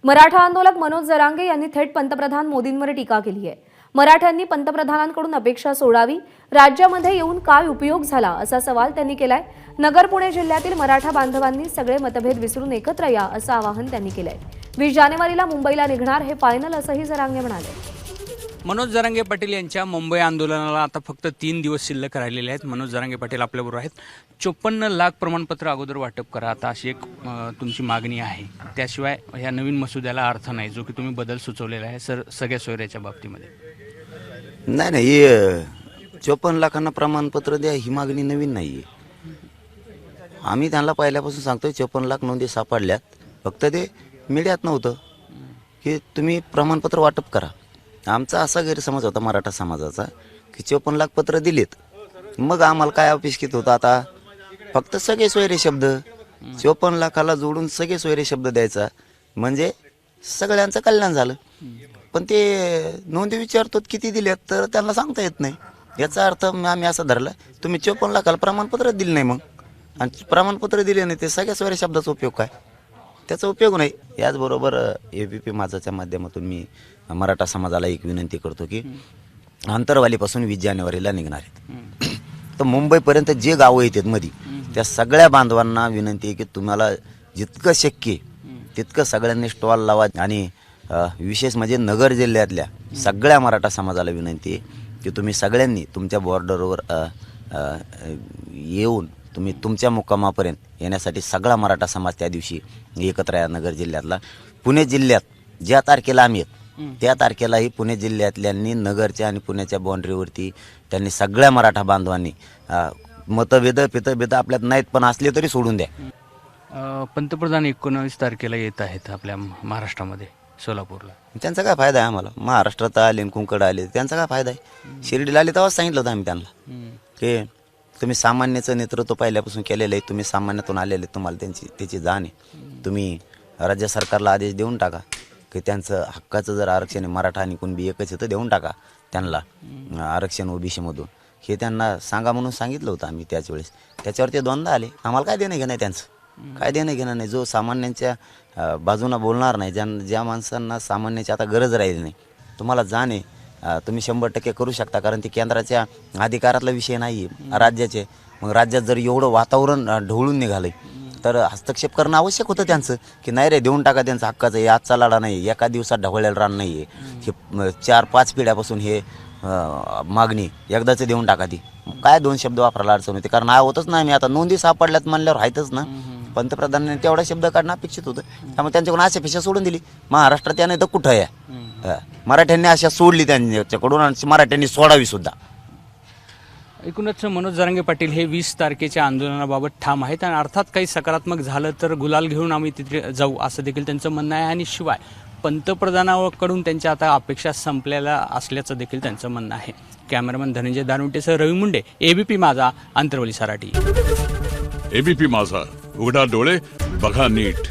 मराठा आंदोलक मनोज जरांगे यांनी थेट पंतप्रधान मोदींवर टीका केली आहे। मराठ्यांनी पंतप्रधानांकडून अपेक्षा सोडावी, राज्यामध्ये येऊन काय उपयोग झाला असा सवाल त्यांनी केलाय। नगर पुणे जिल्ह्यातील मराठा बांधवांनी सगळे मतभेद विसरून एकत्र या असं आवाहन त्यांनी केलंय। 20 जानेवारीला मुंबईला निघणार हे फायनल असंही जरांगे म्हणाले। मनोज जरांगे पाटील यांच्या मुंबई आंदोलनाला आता फक्त 3 दिवस शिल्लक राहिलेले आहेत। मनोज जरांगे पाटील आपल्याबरोबर आहेत। 54 लाख प्रमाणपत्र अगोदर वाटप करा, आता अशी एक तुमची मागणी आहे। त्याशिवाय ह्या नवीन मसुद्याला अर्थ नाही, जो की तुम्ही बदल सुचवलेला आहे सगळ्या सोयऱ्याच्या बाबतीमध्ये। नाही 54 लाखांना प्रमाणपत्र द्या ही मागणी नवीन नाही आहे। आम्ही त्यांना पहिल्यापासून सांगतोय 54 लाख नोंदी सापडल्यात, फक्त ते मीडियात नव्हतं की तुम्ही प्रमाणपत्र वाटप करा। आमचा असा गैरसमज होता मराठा समाजाचा की 54 लाख पत्र दिलेत, मग आम्हाला काय अपेक्षित होतं, आता फक्त सगळे सोयरे शब्द 54 लाखाला जोडून सगळे सोयरे शब्द द्यायचा म्हणजे सगळ्यांचं कल्याण झालं। पण ते नोंदी विचारतो किती दिल्यात तर त्यांना सांगता येत नाही। याचा अर्थ आम्ही असा धरला, तुम्ही 54 लाखाला प्रमाणपत्र दिलं नाही, मग आणि प्रमाणपत्र दिले नाही ते सगळ्या सोयरे शब्दाचा उपयोग काय, त्याचा उपयोग नाही। याचबरोबर ABP माझाच्या माध्यमातून मी मराठा समाजाला एक विनंती करतो की आंतरवालीपासून 20 जानेवारीला निघणार आहेत, तर मुंबईपर्यंत जे गावं येतात मध्ये त्या सगळ्या बांधवांना विनंती आहे की तुम्हाला जितकं शक्य तितकं सगळ्यांनी स्टॉल लावा। आणि विशेष म्हणजे नगर जिल्ह्यातल्या सगळ्या मराठा समाजाला विनंती आहे की तुम्ही सगळ्यांनी तुमच्या बॉर्डरवर येऊन तुम्ही तुमच्या मुक्कामापर्यंत येण्यासाठी सगळा मराठा समाज त्या दिवशी एकत्र या नगर जिल्ह्यातला। पुणे जिल्ह्यात ज्या तारखेला आम्ही त्या तारखेलाही पुणे जिल्ह्यातल्यांनी नगरच्या आणि पुण्याच्या बाउंड्रीवरती त्यांनी सगळ्या मराठा बांधवांनी मतभेद पितभेद आपल्यात नाहीत पण असले तरी सोडून द्या। पंतप्रधान 19 तारखेला येत आहेत आपल्या महाराष्ट्रामध्ये सोलापूरला, त्यांचा काय फायदा आहे आम्हाला? महाराष्ट्रात आले कुंकड आले त्यांचा काय फायदा आहे? शिर्डीला आले तेव्हाच सांगितलं होतं आम्ही त्यांना की तुम्ही सामान्याचं नेतृत्व पहिल्यापासून केलेलं आहे, तुम्ही सामान्यातून आलेले, तुम्हाला त्याची जाण आहे। तुम्ही राज्य सरकारला आदेश देऊन टाका की त्यांचं हक्काचं जर आरक्षण आहे, मराठा आणि कुणबी एकच आहे तर देऊन टाका त्यांना आरक्षण OBC मधून, हे त्यांना सांगा म्हणून सांगितलं होतं आम्ही त्याच वेळेस। त्याच्यावर ते दोनदा आले। आम्हाला काय देणं घेणं नाही त्यांचं, काय देणं घेणं नाही। जो सामान्यांच्या बाजूनं बोलणार नाही, ज्या माणसांना सामान्याची आता गरज राहिली नाही, तुम्हाला जाण आहे, तुम्ही 100% करू शकता, कारण ते केंद्राच्या अधिकारातला विषय नाही आहे, राज्याचे। मग राज्यात जर एवढं वातावरण ढवळून निघालंय तर हस्तक्षेप करणं आवश्यक होतं त्यांचं की नाही रे देऊन टाका त्यांचं हक्काचं आहे। आजचा लढा नाही, एका दिवसात ढवळलेलं रान नाही आहे, हे 4-5 पिढ्यापासून हे मागणी एकदाच देऊन टाका। ती काय 2 शब्द वापरायला अडचण होते, कारण होतच नाही। मी आता नोंदी सापडल्यात म्हणल्यावर आहेतच ना, पंतप्रधानांनी तेवढा शब्द काढणं अपेक्षित होतं, त्यामुळे त्यांच्याकडून अशा पेक्षा सोडून दिली। महाराष्ट्रात त्या नाही तर कुठं आहे, मराठ्यांनी अशा सोडली त्यांच्याकडून आणि मराठ्यांनी सोडावी सुद्धा। एकूणच मनोज जरांगे पाटील हे 20 तारखेच्या आंदोलनाबाबत ठाम आहेत आणि अर्थात काही सकारात्मक झालं तर गुलाल घेऊन आम्ही तिथे जाऊ असं देखील त्यांचं म्हणणं आहे। आणि शिवाय पंतप्रधानाकडून त्यांच्या आता अपेक्षा संपलेल्या असल्याचं देखील त्यांचं म्हणणं आहे। कॅमेरामन धनंजय दारुंटेसह रवी मुंडे, ABP माझा, आंतरवली सराटी। ABP माझा, उघडा डोळे बघा नीट।